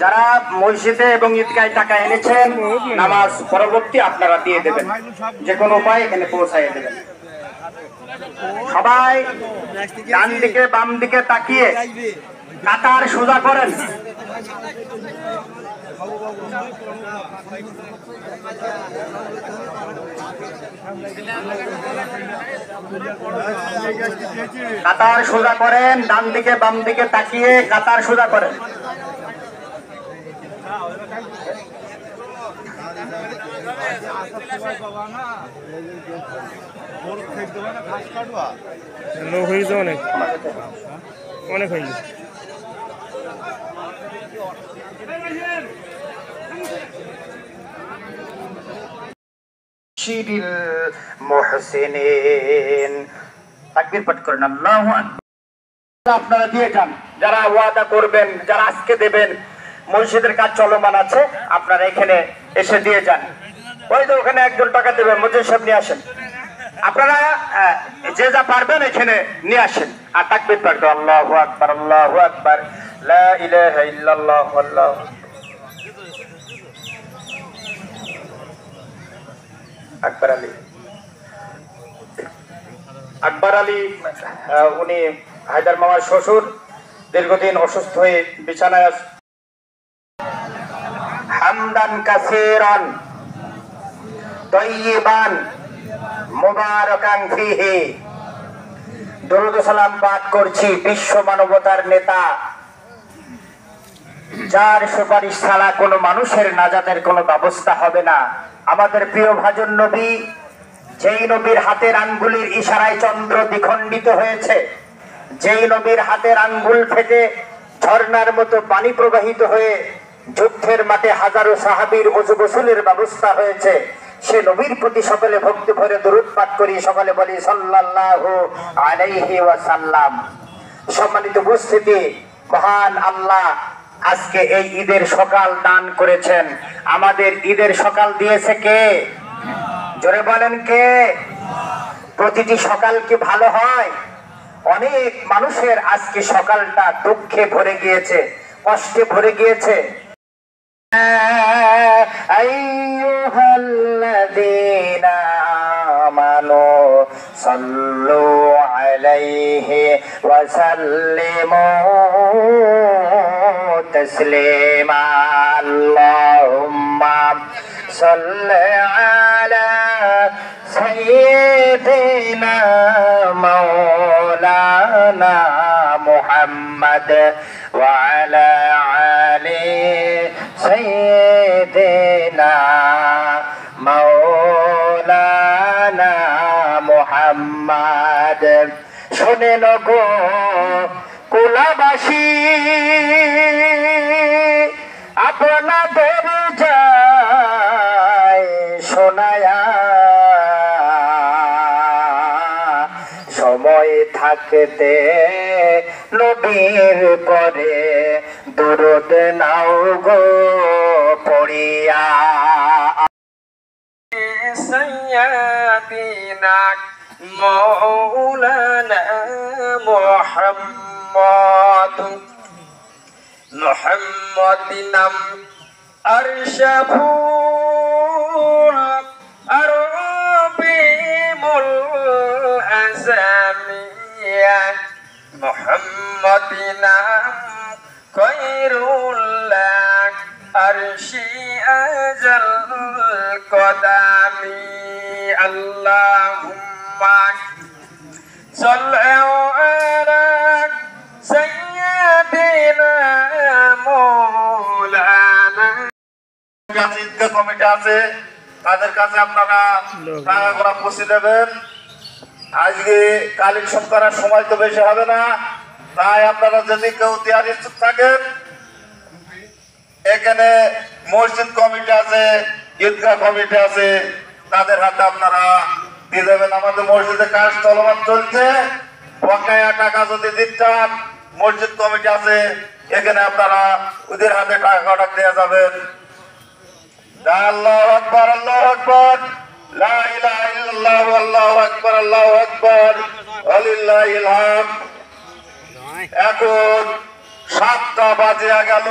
যারা মসজিদে এবং ঈদগাহে টাকা এনেছেন নামাজ পরবর্তী আপনারা দিয়ে দেবেন, যে কোনো উপায় এখানে পৌঁছাইয়ে দেবেন। সবাই ডান দিকে বাম দিকে তাকিয়ে কাতার সোজা করেন। কাতার সোজা করেন, ডান দিকে বাম দিকে তাকিয়ে কাতার সোজা করেন। লোক হয়েছে অনেক অনেক হয়েছে। তাকবীর পাঠ করেন, আল্লাহু আকবার। আপনারা দিয়ে যান, যারা ওয়াদা করবেন, যারা আজকে দেবেন, মসজিদের কাজ চলমান আছে, আপনারা এখানে এসে দিয়ে যান। ওই তো ওখানে একজন টাকা দেবেন, মসজিদ সাহেব নিয়ে আসেন। আপনারা যে যা পারবেন এখানে নিয়ে আসেন আর তাকবীর পাঠ করেন, আল্লাহু আকবার, আল্লাহু আকবার, লা ইলাহা ইল্লাল্লাহ, আল্লাহু আকবার। আকবর আলী উনি হায়দার মামার শ্বশুর, দীর্ঘদিন অসুস্থ হয়ে বিছানায় আছে। হামদান কাসীরান তাইয়িবান মুবারাকান ফীহি। দরুদ ও সালাম পাঠ করছি বিশ্ব মানবতার নেতা, যার সুপারিশ ছাড়া কোনো মানুষের নাজাতের কোনো ব্যবস্থা হবে না, আমাদের প্রিয় ভাজন নবী, যেই নবীর হাতের আঙ্গুলের ইশারায় চন্দ্র দ্বিখণ্ডিত হয়েছে, যেই নবীর হাতের আঙ্গুল ফেটে ঝর্ণার মতো পানি প্রবাহিত হয়ে যুদ্ধের মাঠে হাজারো সাহাবীর ওযু গোসলের ব্যবস্থা হয়েছে, সে নবীর প্রতি সকলে ভক্তি ভরে দরুদ পাঠ করি, সকলে বলি সাল্লাল্লাহু আলাইহি ওয়াসাল্লাম। সম্মানিত উপস্থিতি, মহান আল্লাহ আজকে এই ঈদের সকাল দান করেছেন। আমাদের ঈদের সকাল দিয়েছে কে? জোরে বলেন কে? প্রতিটি সকাল কি ভালো হয়? অনেক মানুষের আজকে সকালটা দুঃখে ভরে গিয়েছে, কষ্টে ভরে গিয়েছে। আইয়ুহাল্লাযীনা আমানু সাল্লু আলাইহি ওয়া সাল্লিমু তাসলিমা। আল্লাহুম্মা সাল্লি আলা সাইয়্যিদিনা মাওলানা মুহাম্মদ ওয়া আলা আলি সাইয়্যিদিনা মাওলানা মুহাম্মদ। শোনেন গো কুলাবাসী, আপনাদের যায় শোনায়া, সময় থাকতে নবীর করে দরুদ নাও গো পড়িয়া। সাইয়্যিদিনা মাওলানা মুহাম্মদিনাম আরশাফুল আরবিমুল আযামিয়া মুহাম্মদিনাম খায়রুল্লাহ আরশি আজাল কদামি। আল্লাহুম্মা সাল্লি আলা সাইয়্যিদিনা মাওলানা। ঈদগাহ কমিটি আছে, তাদের কাছে আপনারা টাকাগুলো পৌঁছে দেবেন। আজকে কালেকশন করার সময় তো বেশি হবে না, তাই আপনারা যদি কেউ দেওয়ার ইচ্ছুক থাকেন, এখানে মসজিদ কমিটি আছে, ঈদগাহ কমিটি আছে, তাদের হাতে আপনারা দিয়ে দেবেন। আমাদের মসজিদে কাজ চলমান চলছে, বকেয়া টাকা যদি দিতে চান, মসজিদ কমিটি আছে, এখানে আপনারা ওদের হাতে টাকা দেওয়া যাবেন। আল্লাহু আকবার, আল্লাহু আকবার। লা ইলাহা ইল্লাল্লাহু আল্লাহু আকবার আল্লাহু আকবার ওয়ালিল্লাহিল হামদ। এখন 7টা বাজে গেল।